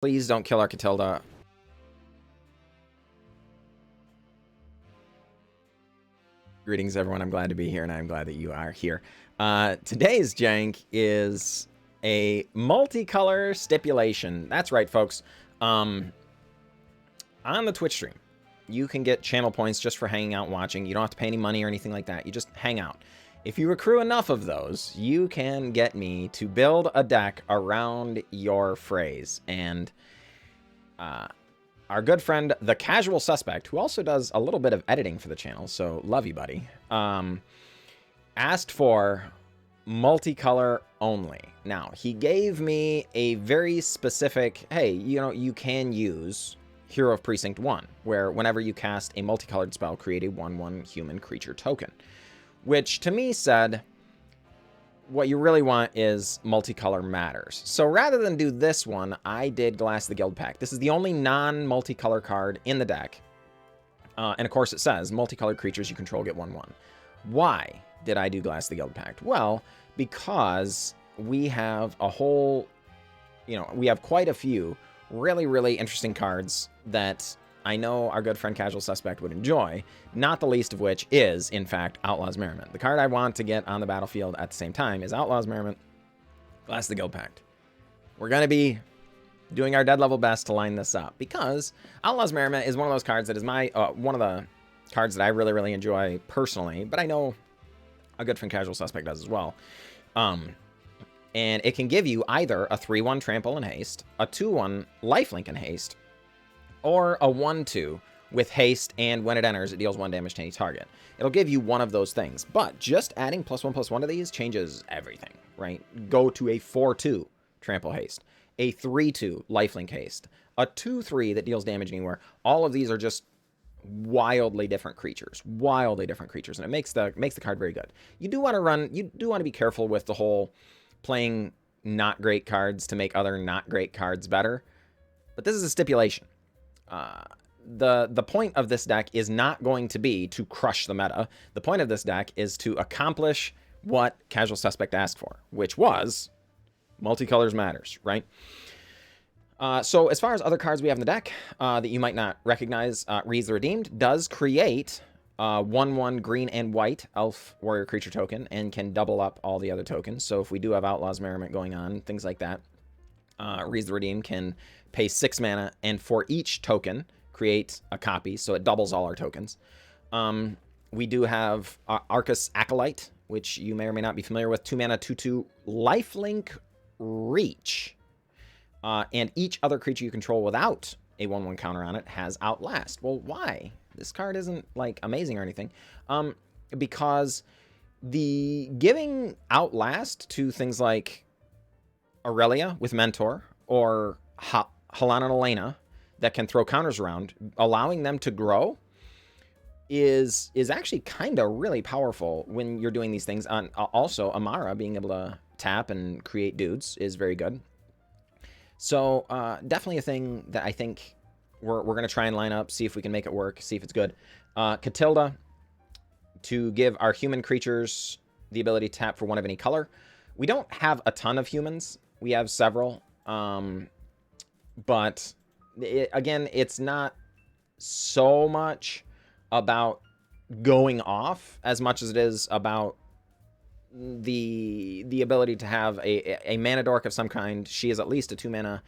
Please don't kill our Katilda. Greetings, everyone. I'm glad to be here, and I'm glad that you are here. Today's jank is a multicolor stipulation. That's right, folks. On the Twitch stream, you can get channel points just for hanging out and watching. You don't have to pay any money or anything like that. You just hang out. If you accrue enough of those, you can get me to build a deck around your phrase. And our good friend, the Casual Suspect, who also does a little bit of editing for the channel, so love you, buddy, asked for multicolor only. Now, he gave me a very specific, hey, you can use Hero of Precinct 1, where whenever you cast a multicolored spell, create a 1/1 human creature token. Which, to me, said, what you really want is multicolor matters. So rather than do this one, I did Glass the Guildpact. This is the only non-multicolor card in the deck. And of course it says, multicolored creatures you control get 1/1. Why did I do Glass the Guildpact? Well, because we have a whole, we have quite a few really, really interesting cards that I know our good friend Casual Suspect would enjoy, not the least of which is, in fact, Outlaws Merriment. The card I want to get on the battlefield at the same time is Outlaws Merriment, Glass the Guildpact. We're going to be doing our dead level best to line this up, because Outlaws Merriment is one of those cards that is one of the cards that I really, really enjoy personally, but I know a good friend Casual Suspect does as well. And it can give you either a 3/1 Trample and Haste, a 2/1 Lifelink and Haste, or a 1/2 with haste, and when it enters, it deals 1 damage to any target. It'll give you one of those things, but just adding +1/+1 to these changes everything, right? Go to a 4/2 trample haste, a 3/2 lifelink haste, a 2/3 that deals damage anywhere. All of these are just wildly different creatures, and it makes the card very good. You do want to be careful with the whole playing not great cards to make other not great cards better, but this is a stipulation. The point of this deck is not going to be to crush the meta. The point of this deck is to accomplish what Casual Suspect asked for, which was multicolors matters, right? So as far as other cards we have in the deck that you might not recognize, Rienne the Redeemed does create 1/1 green and white elf warrior creature token and can double up all the other tokens. So if we do have Outlaws Merriment going on, things like that, Rienne the Redeemed can pay 6 mana, and for each token, create a copy, so it doubles all our tokens. We do have Arcus Acolyte, which you may or may not be familiar with. 2 mana, 2/2, lifelink reach. And each other creature you control without a 1/1 counter on it has Outlast. Well, why? This card isn't, like, amazing or anything. Because the giving Outlast to things like Aurelia with Mentor, or Halana and Alena that can throw counters around, allowing them to grow is actually kind of really powerful when you're doing these things. Also, Emmara being able to tap and create dudes is very good. So definitely a thing that I think we're going to try and line up, see if we can make it work, see if it's good. Katilda, to give our human creatures the ability to tap for 1 of any color. We don't have a ton of humans. We have several. But again, it's not so much about going off as much as it is about the ability to have a mana dork of some kind. She is at least a 2 mana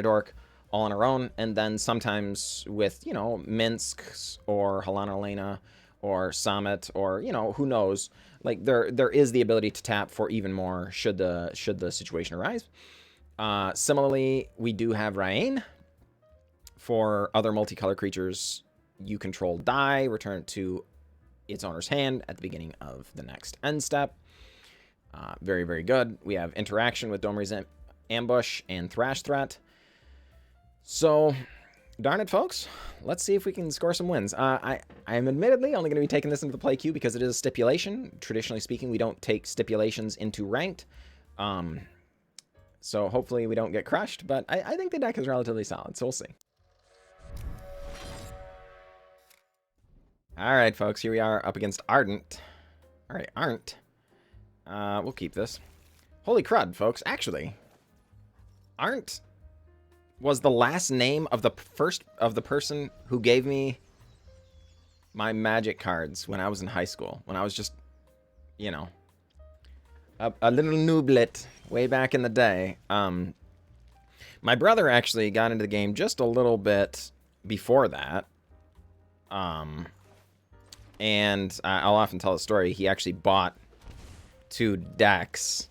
dork all on her own, and then sometimes with, Minsc or Halana Alena or Samut, or, who knows, like there is the ability to tap for even more should the situation arise. Similarly, we do have Rienne. For other multicolor creatures you control die, return it to its owner's hand at the beginning of the next end step. Very, very good. We have interaction with Domri's Ambush and Thrash Threat. So, darn it, folks. Let's see if we can score some wins. I am admittedly only going to be taking this into the play queue because it is a stipulation. Traditionally speaking, we don't take stipulations into ranked. So hopefully we don't get crushed, but I think the deck is relatively solid, so we'll see. All right, folks, here we are up against Ardent. All right, Arndt. We'll keep this. Holy crud, folks. Actually, Arndt was the last name of the person who gave me my Magic cards when I was in high school. When I was just, you know, a little nooblet way back in the day. My brother actually got into the game just a little bit before that. And I'll often tell the story. He actually bought 2 decks,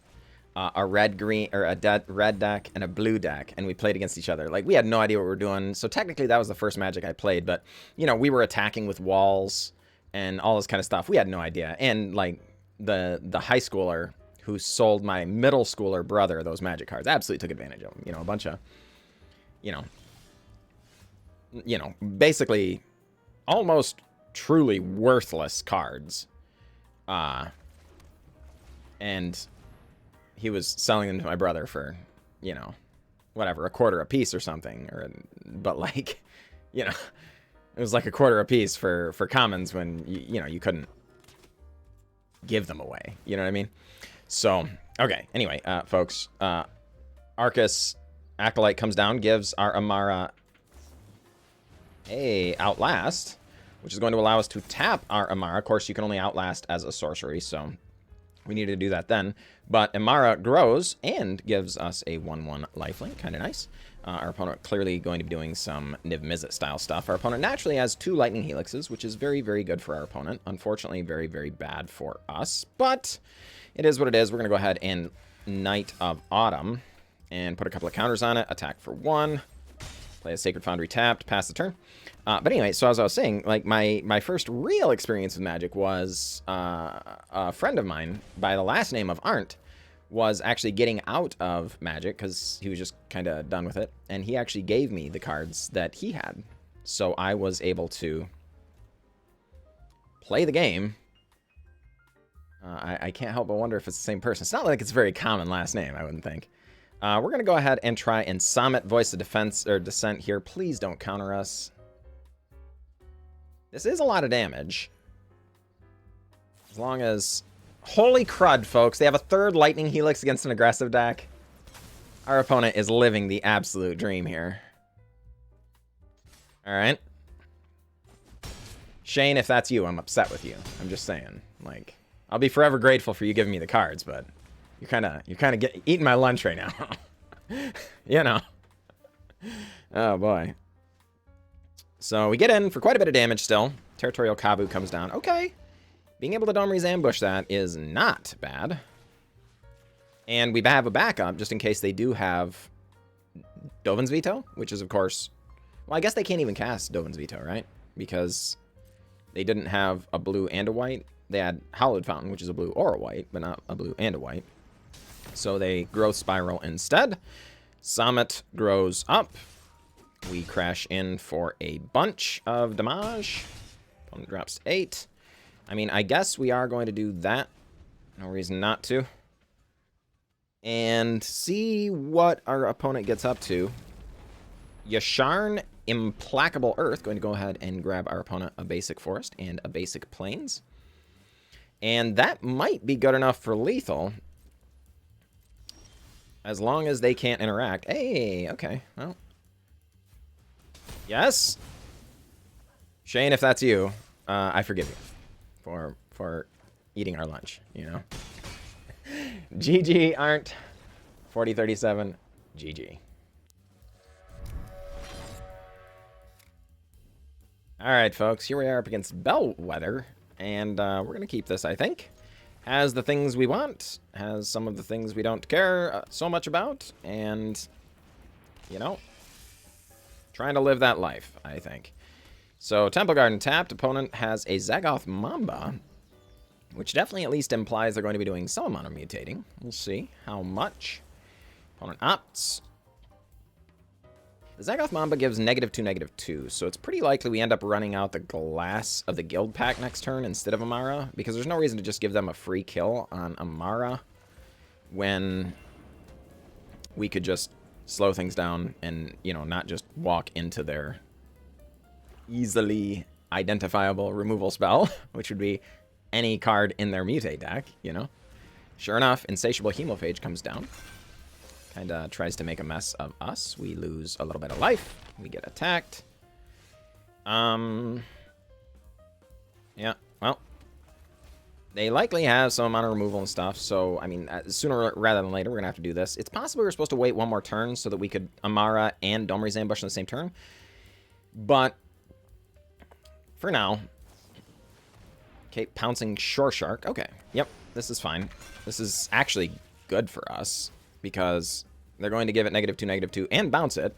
a red deck and a blue deck, and we played against each other. Like, we had no idea what we were doing. So technically that was the first Magic I played, but you know, we were attacking with walls and all this kind of stuff. We had no idea. And like the high schooler who sold my middle schooler brother those Magic cards absolutely took advantage of them. You know, a bunch of, you know, basically almost truly worthless cards. And he was selling them to my brother for, you know, whatever, $0.25 a piece or something. But like, you know, it was like $0.25 a piece for commons when, you know, you couldn't give them away. You know what I mean? So, okay. Anyway, folks, Arcus Acolyte comes down, gives our Emmara a Outlast, which is going to allow us to tap our Emmara. Of course, you can only Outlast as a sorcery, so we need to do that then. But Emmara grows and gives us a 1/1 lifelink. Kind of nice. Our opponent clearly going to be doing some Niv Mizzet style stuff. Our opponent naturally has 2 Lightning Helixes, which is very, very good for our opponent. Unfortunately, very, very bad for us. But it is what it is. We're going to go ahead and Night of Autumn and put a couple of counters on it. Attack for 1. Play a Sacred Foundry tapped. Pass the turn. But anyway, so as I was saying, like my first real experience with Magic was a friend of mine by the last name of Arndt was actually getting out of Magic because he was just kind of done with it. And he actually gave me the cards that he had. So I was able to play the game. I can't help but wonder if it's the same person. It's not like it's a very common last name, I wouldn't think. We're going to go ahead and try and Samut voice the defense or Dissent here. Please don't counter us. This is a lot of damage. As long as... Holy crud, folks. They have a 3rd Lightning Helix against an aggressive deck. Our opponent is living the absolute dream here. Alright. Shane, if that's you, I'm upset with you. I'm just saying. Like, I'll be forever grateful for you giving me the cards, but you're kind of eating my lunch right now. You know. Oh, boy. So we get in for quite a bit of damage still. Territorial Kabu comes down. Okay. Being able to Domri's ambush that is not bad. And we have a backup just in case they do have Dovin's Veto, which is, of course... Well, I guess they can't even cast Dovin's Veto, right? Because they didn't have a blue and a white. They had Hallowed Fountain, which is a blue or a white, but not a blue and a white. So they Growth Spiral instead. Samut grows up. We crash in for a bunch of damage. Opponent drops 8. I mean, I guess we are going to do that. No reason not to. And see what our opponent gets up to. Yasharn, Implacable Earth, going to go ahead and grab our opponent a basic Forest and a basic Plains. And that might be good enough for lethal. As long as they can't interact. Hey, okay, well. Yes. Shane, if that's you, I forgive you for eating our lunch, you know. GG, Arndt. 40-37, GG. All right, folks, here we are up against Bellwether, and we're going to keep this, I think. Has the things we want, has some of the things we don't care so much about, and, you know, trying to live that life, I think. So, Temple Garden tapped. Opponent has a Zagoth Mamba, which definitely at least implies they're going to be doing some amount of mutating. We'll see how much. Opponent opts. The Zagoth Mamba gives -2, -2, so it's pretty likely we end up running out the Glass of the Guildpact next turn instead of Emmara, because there's no reason to just give them a free kill on Emmara when we could just slow things down and, you know, not just walk into their easily identifiable removal spell, which would be any card in their mutate deck, you know. Sure enough, Insatiable Hemophage comes down. Kinda tries to make a mess of us. We lose a little bit of life. We get attacked. Yeah, well. They likely have some amount of removal and stuff, so, I mean, sooner rather than later, we're gonna have to do this. It's possible we're supposed to wait one more turn so that we could Emmara and Domri's ambush in the same turn. But, for now... Okay, pouncing Shore Shark. Okay, yep, this is fine. This is actually good for us, because they're going to give it -2/-2, and bounce it.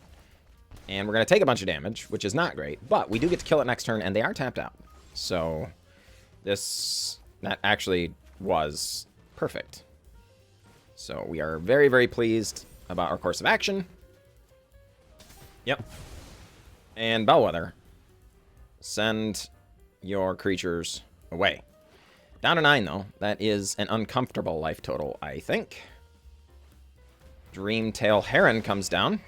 And we're going to take a bunch of damage, which is not great. But we do get to kill it next turn, and they are tapped out. So, that actually was perfect. So we are very, very pleased about our course of action. Yep. And Bellwether. Send your creatures away. Down to 9, though. That is an uncomfortable life total, I think. Dreamtail Heron comes down.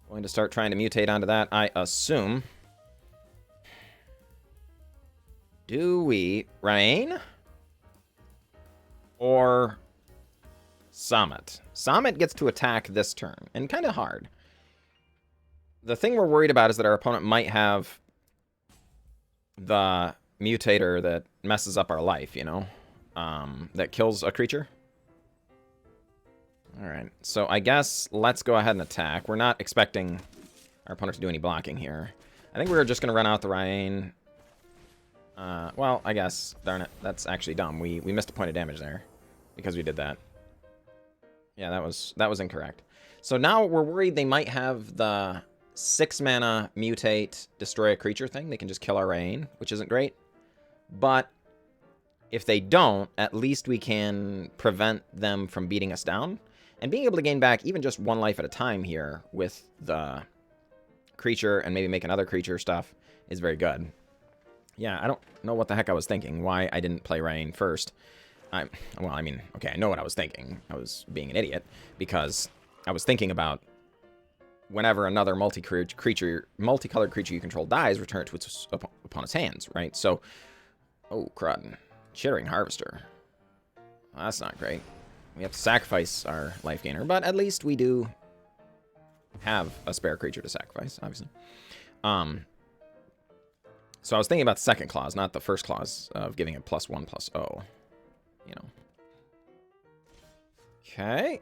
Going to start trying to mutate onto that, I assume. Do we Rienne or Samut? Samut gets to attack this turn, and kind of hard. The thing we're worried about is that our opponent might have the mutator that messes up our life, you know? That kills a creature. Alright, so I guess let's go ahead and attack. We're not expecting our opponent to do any blocking here. I think we're just going to run out the Rienne. Well, I guess, darn it, that's actually dumb. We missed a point of damage there because we did that. Yeah, that was incorrect. So now we're worried they might have the 6-mana mutate destroy a creature thing. They can just kill our Rienne, which isn't great. But if they don't, at least we can prevent them from beating us down. And being able to gain back even just 1 life at a time here with the creature and maybe make another creature stuff is very good. Yeah, I don't know what the heck I was thinking, why I didn't play Rienne first. Well, I mean, okay, I know what I was thinking. I was being an idiot, because I was thinking about whenever another multicolored creature you control dies, return it to its opponent's hands, right? So, oh, crud. Chittering Harvester. Well, that's not great. We have to sacrifice our life gainer, but at least we do have a spare creature to sacrifice, obviously. So I was thinking about the second clause, not the first clause of giving it +1/+0. You know. Okay.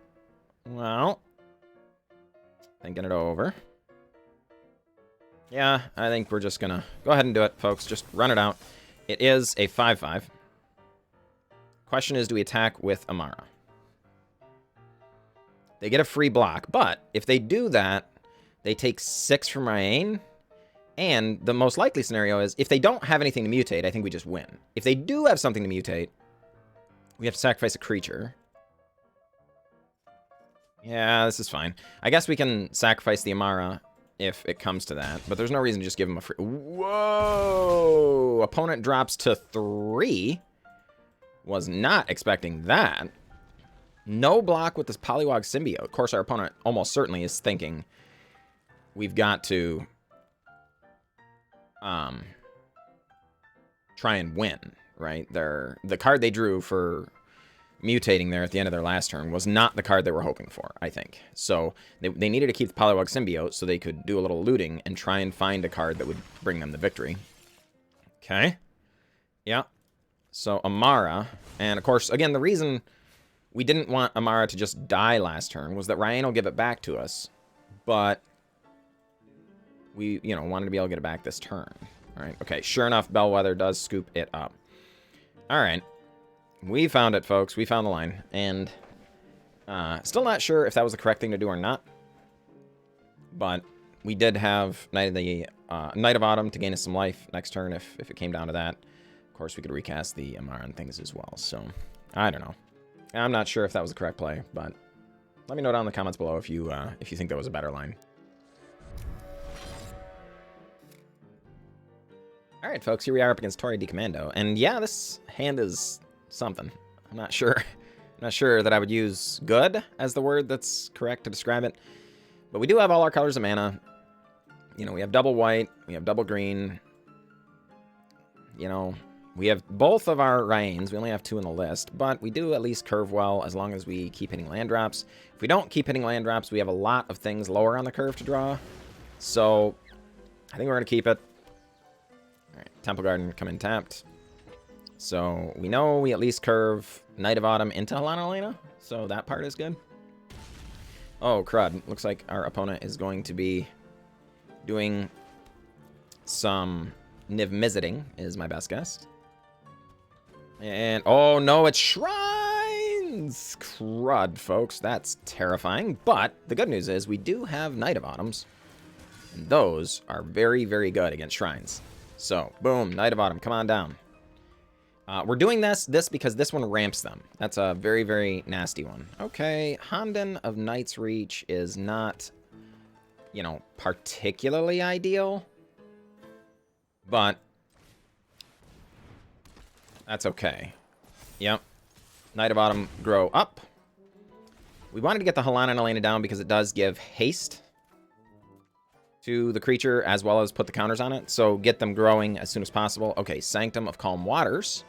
Well. Thinking it over. Yeah, I think we're just gonna go ahead and do it, folks. Just run it out. It is a 5/5. Question is, do we attack with Emmara? They get a free block, but if they do that, they take 6 from Rienne. And the most likely scenario is, if they don't have anything to mutate, I think we just win. If they do have something to mutate, we have to sacrifice a creature. Yeah, this is fine. I guess we can sacrifice the Emmara if it comes to that, but there's no reason to just give them a free... Whoa! Opponent drops to 3. Was not expecting that. No block with this Polywog Symbiote. Of course, our opponent almost certainly is thinking we've got to... try and win, right? The card they drew for mutating there at the end of their last turn was not the card they were hoping for, I think. So they needed to keep the Polywog Symbiote so they could do a little looting and try and find a card that would bring them the victory. Okay. Yeah. So Emmara, and of course, again, the reason we didn't want Emmara to just die last turn was that Rienne will give it back to us, but we, you know, wanted to be able to get it back this turn. All right, okay, sure enough, Bellwether does scoop it up. All right, we found it, folks. We found the line, and still not sure if that was the correct thing to do or not, but we did have Night of Autumn to gain us some life next turn if it came down to that. Of course, we could recast the Emmara and things as well, so I don't know. I'm not sure if that was the correct play, but let me know down in the comments below if you think that was a better line. All right, folks, here we are up against Tori Commando, and yeah, this hand is something. I'm not sure. I'm not sure that I would use good as the word that's correct to describe it, but we do have all our colors of mana. You know, we have double white, we have double green. You know, We have both of our Riennes. We only have 2 in the list, but we do at least curve well as long as we keep hitting land drops. If we don't keep hitting land drops, we have a lot of things lower on the curve to draw. So I think we're going to keep it. All right, Temple Garden come in tapped. So we know we at least curve Night of Autumn into Halana Alena, so that part is good. Oh, crud. Looks like our opponent is going to be doing some Niv-Mizzing, is my best guess. And, oh no, it's Shrines! Crud, folks. That's terrifying. But the good news is we do have Night of Autumns. And those are very, very good against Shrines. So, boom, Night of Autumn, come on down. We're doing this because this one ramps them. That's a very, very nasty one. Okay, Honden of Knight's Reach is not, you know, particularly ideal. But that's okay. Yep. Night of Autumn grow up. We wanted to get the Halana and Alena down because it does give haste to the creature as well as put the counters on it. So get them growing as soon as possible. Okay, Sanctum of Calm Waters.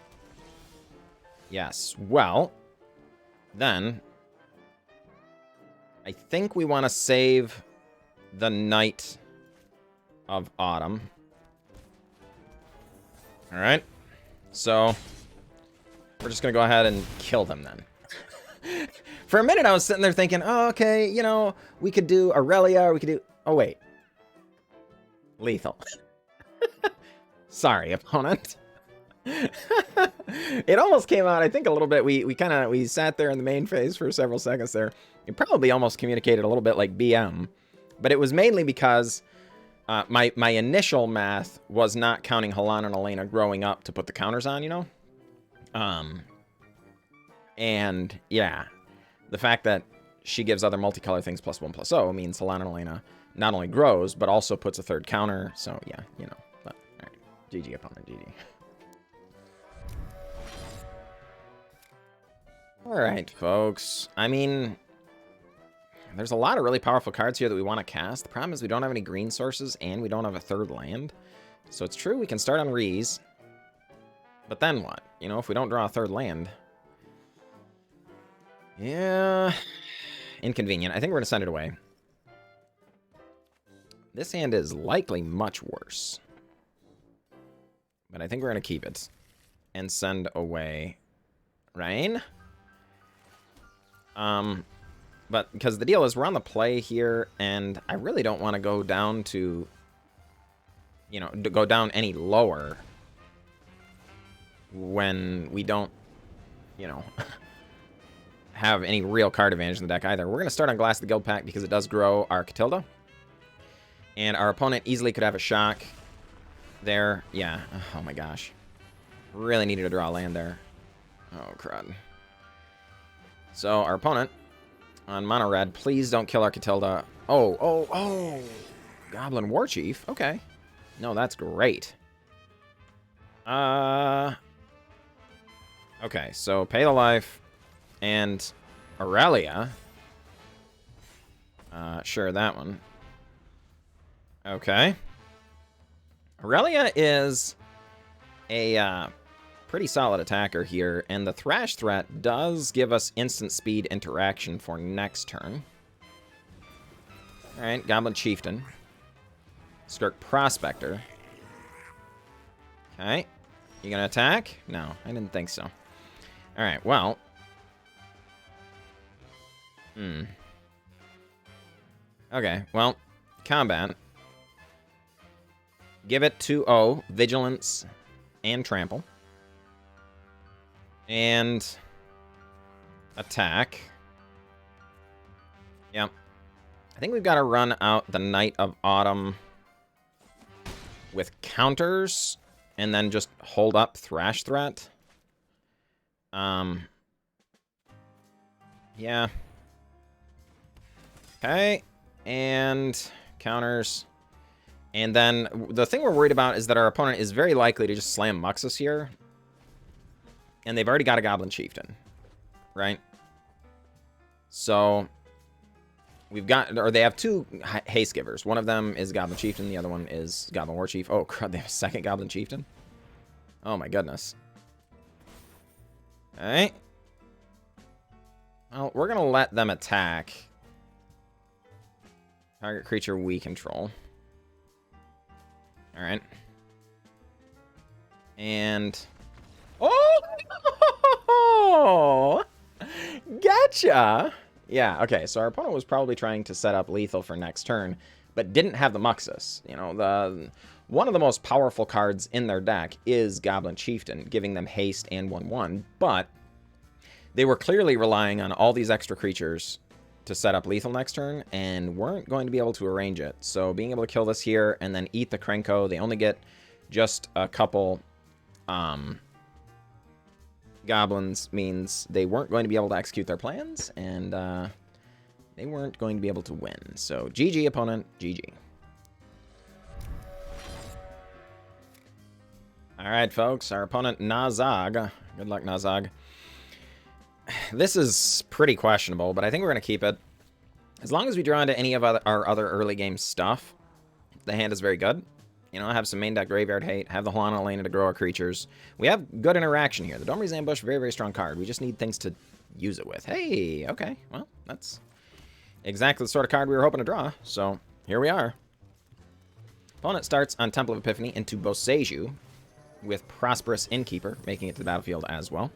Yes. Well, then I think we want to save the Night of Autumn. All right. So we're just going to go ahead and kill them then. For a minute, I was sitting there thinking, oh, okay, you know, we could do Aurelia, or we could do... Oh, wait. Lethal. Sorry, opponent. It almost came out, I think, a little bit. We sat there in the main phase for several seconds there. It probably almost communicated a little bit like BM. But it was mainly because... my initial math was not counting Halana and Alena growing up to put the counters on, you know? And, yeah. The fact that she gives other multicolor things +1/+0 means Halana and Alena not only grows, but also puts a third counter. So, yeah, you know. But, all right. GG, opponent. GG. All right, folks. I mean... There's a lot of really powerful cards here that we want to cast. The problem is we don't have any green sources, and we don't have a third land. So it's true we can start on Rees. But then what? You know, if we don't draw a third land... Yeah... Inconvenient. I think we're going to send it away. This hand is likely much worse. But I think we're going to keep it. And send away... Rienne? But because the deal is we're on the play here, and I really don't want to go down to, you know, go down any lower when we don't, you know, have any real card advantage in the deck either. We're going to start on Glass of the Guildpact because it does grow our Katilda. And our opponent easily could have a shock there. Yeah. Oh my gosh. Really needed to draw a land there. Oh, crud. So our opponent... On mono red, please don't kill our Katilda. Oh. Goblin Warchief. Okay. No, that's great. Okay, so pay the life and Aurelia. Sure, that one. Okay. Aurelia is a pretty solid attacker here, and the Thrash threat does give us instant speed interaction for next turn. Alright, Goblin Chieftain. Skirk Prospector. Okay. You gonna attack? No, I didn't think so. Alright, well. Okay, well, combat. Give it 2-0, Vigilance, and Trample. And attack. Yep. I think we've got to run out the Night of Autumn with counters and then just hold up Thrash threat. Yeah. Okay. And counters. And then the thing we're worried about is that our opponent is very likely to just slam Muxus here. And they've already got a Goblin Chieftain, right? So we've got, or they have 2 Haste Givers. One of them is Goblin Chieftain, the other one is Goblin Warchief. Oh, crud, they have a second Goblin Chieftain? Oh my goodness. Alright. Well, we're gonna let them attack. Target creature we control. Alright. And... Oh! Gotcha! Yeah, okay, so our opponent was probably trying to set up lethal for next turn, but didn't have the Muxus. You know, one of the most powerful cards in their deck is Goblin Chieftain, giving them haste and 1/1, but they were clearly relying on all these extra creatures to set up lethal next turn, and weren't going to be able to arrange it. So being able to kill this here, and then eat the Krenko, they only get just a couple goblins, means they weren't going to be able to execute their plans, and they weren't going to be able to win. So GG, opponent, GG. Alright, folks, our opponent, Nazag. Good luck, Nazag. This is pretty questionable, but I think we're going to keep it. As long as we draw into any of our other early game stuff, the hand is very good. You know, have some main deck graveyard hate, have the Halana Alena to grow our creatures. We have good interaction here. The Domri's Ambush, very, very strong card. We just need things to use it with. Hey, okay, well, that's exactly the sort of card we were hoping to draw, so here we are. Opponent starts on Temple of Epiphany into Boseiju with Prosperous Innkeeper, making it to the battlefield as well.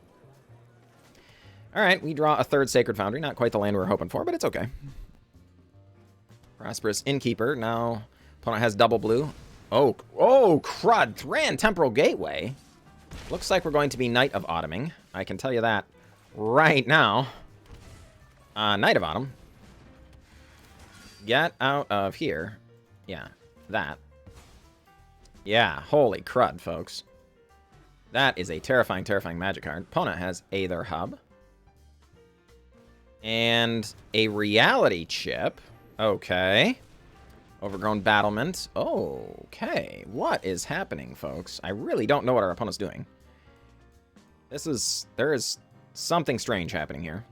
Alright, we draw a third Sacred Foundry. Not quite the land we were hoping for, but it's okay. Prosperous Innkeeper. Now, opponent has double blue. Oh, crud. Thran Temporal Gateway. Looks like we're going to be Knight of Autumning. I can tell you that right now. Knight of Autumn. Get out of here. Yeah, that. Yeah, holy crud, folks. That is a terrifying, terrifying magic card. Opponent has Aether Hub. And a Reality Chip. Okay. Overgrown Battlement. Okay. What is happening, folks? I really don't know what our opponent's doing. There is something strange happening here.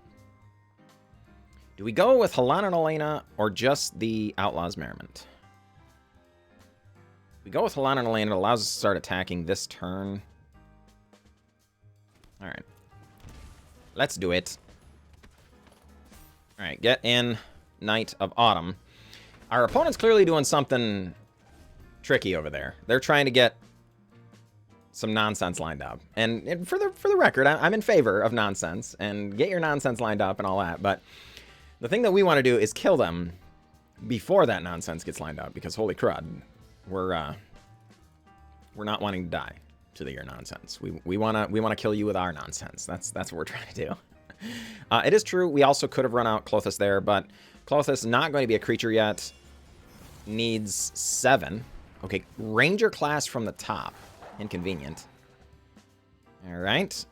Do we go with Halana and Alena or just the Outlaws Merriment? We go with Halana and Alena. It allows us to start attacking this turn. Alright. Let's do it. Alright, get in Knight of Autumn. Our opponent's clearly doing something tricky over there. They're trying to get some nonsense lined up. And for the record, I'm in favor of nonsense. And get your nonsense lined up and all that. But the thing that we want to do is kill them before that nonsense gets lined up. Because holy crud, we're not wanting to die to your nonsense. We wanna kill you with our nonsense. That's what we're trying to do. It is true, we also could have run out Klothys there, but Klothys not going to be a creature yet. Needs 7. Okay, Ranger class from the top. Inconvenient. Alright.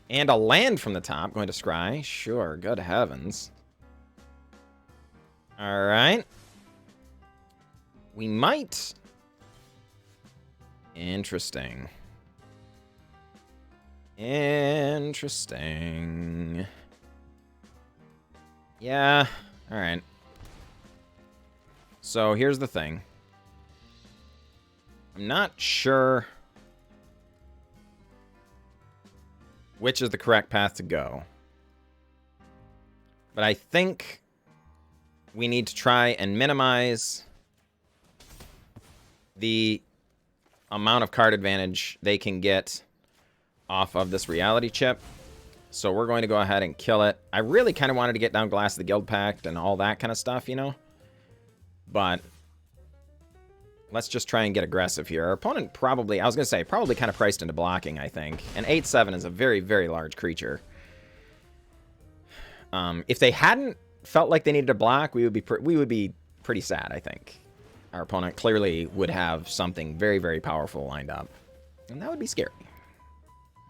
And a land from the top, going to scry. Sure, good heavens. Alright. We might... Interesting. Interesting. Yeah, alright. So here's the thing. I'm not sure which is the correct path to go. But I think we need to try and minimize the amount of card advantage they can get off of this reality chip. So we're going to go ahead and kill it. I really kind of wanted to get down Glass of the Guildpact and all that kind of stuff, you know? But let's just try and get aggressive here. Our opponent probably, I was going to say, probably kind of priced into blocking, I think. And 8/7 is a very, very large creature. If they hadn't felt like they needed to block, we would be pretty sad, I think. Our opponent clearly would have something very, very powerful lined up. And that would be scary.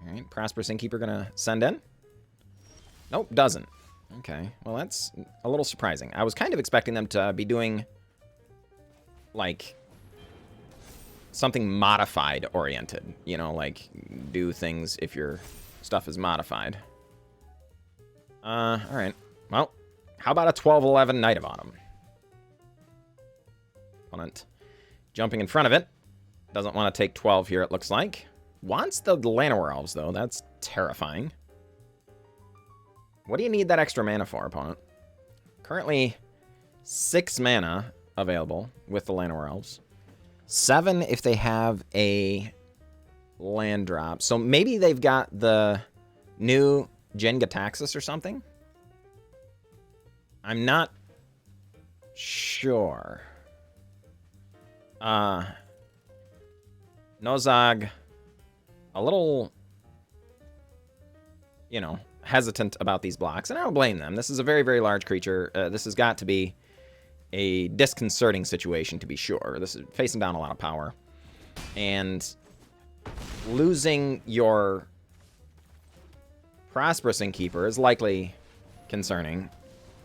All right, Prosperous Innkeeper gonna send in? Nope, doesn't. Okay, well, that's a little surprising. I was kind of expecting them to be doing, like, something modified oriented. You know, like, do things if your stuff is modified. All right. Well, how about a 12/11 Knight of Autumn? Opponent jumping in front of it. Doesn't want to take 12 here, it looks like. Wants the Llanowar Elves, though. That's terrifying. What do you need that extra mana for, opponent? Currently, 6 mana available with the Llanowar Elves. 7 if they have a land drop. So maybe they've got the new Jenga Taxis or something? I'm not sure. Nozag, a little, you know, hesitant about these blocks, and I don't blame them. This is a very, very large creature. This has got to be a disconcerting situation, to be sure. This is facing down a lot of power. And losing your Prosperous Innkeeper is likely concerning.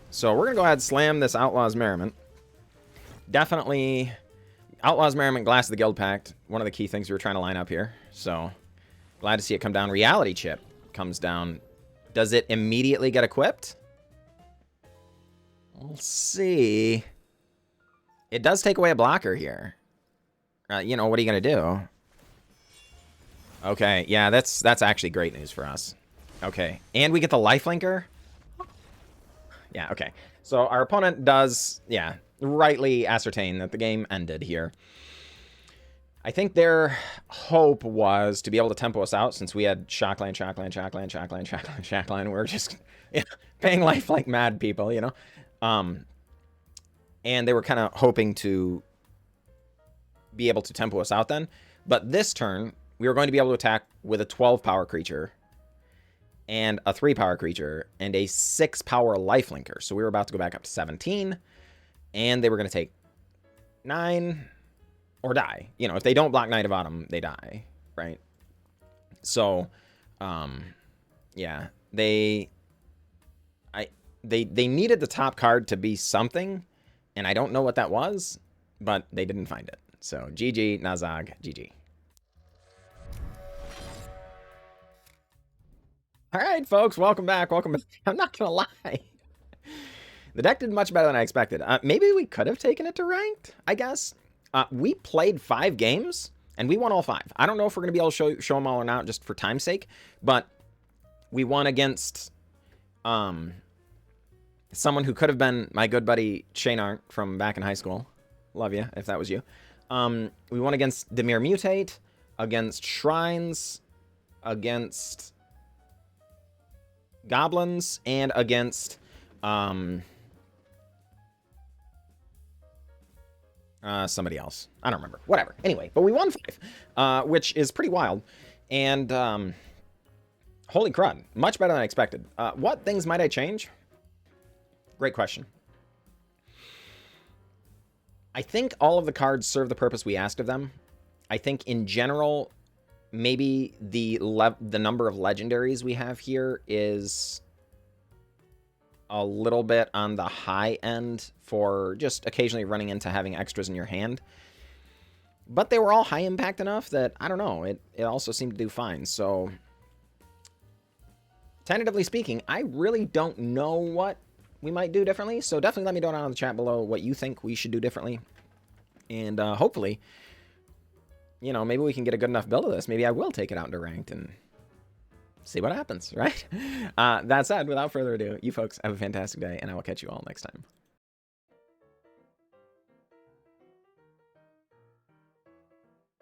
So we're going to go ahead and slam this Outlaws Merriment. Definitely Outlaws Merriment, Glass of the Guildpact. One of the key things we were trying to line up here. So glad to see it come down. Reality Chip comes down. Does it immediately get equipped? We'll see. It does take away a blocker here. You know, what are you going to do? Okay, yeah, that's actually great news for us. Okay, and we get the lifelinker? Yeah, okay. So our opponent does, yeah, rightly ascertain that the game ended here. I think their hope was to be able to tempo us out since we had Shockland, Shockland, Shockland, Shockland, Shockland, Shockland. We're just paying life like mad people, you know? And they were kind of hoping to be able to tempo us out then. But this turn, we were going to be able to attack with a 12-power creature and a 3-power creature and a 6-power lifelinker. So we were about to go back up to 17, and they were going to take 9 or die. You know, if they don't block Knight of Autumn, they die, right? So, yeah, they needed the top card to be something, and I don't know what that was, but they didn't find it. So, GG, Nazag, GG. All right, folks, welcome back. Welcome back. I'm not going to lie. The deck did much better than I expected. Maybe we could have taken it to ranked, I guess. We played 5 games, and we won all 5. I don't know if we're going to be able to show them all or not, just for time's sake, but we won against someone who could have been my good buddy Shaynart from back in high school. Love you, if that was you. We won against Dimir Mutate, against Shrines, against Goblins, and against somebody else. I don't remember. Whatever. Anyway, but we won 5, which is pretty wild. And holy crud, much better than I expected. What things might I change? Great question. I think all of the cards serve the purpose we asked of them. I think in general, maybe the number of legendaries we have here is a little bit on the high end for just occasionally running into having extras in your hand. But they were all high impact enough that, I don't know, it also seemed to do fine. So, tentatively speaking, I really don't know what we might do differently. So definitely let me know down in the chat below what you think we should do differently. And hopefully, you know, maybe we can get a good enough build of this. Maybe I will take it out into ranked and see what happens, right? That said, without further ado, you folks have a fantastic day, and I will catch you all next time.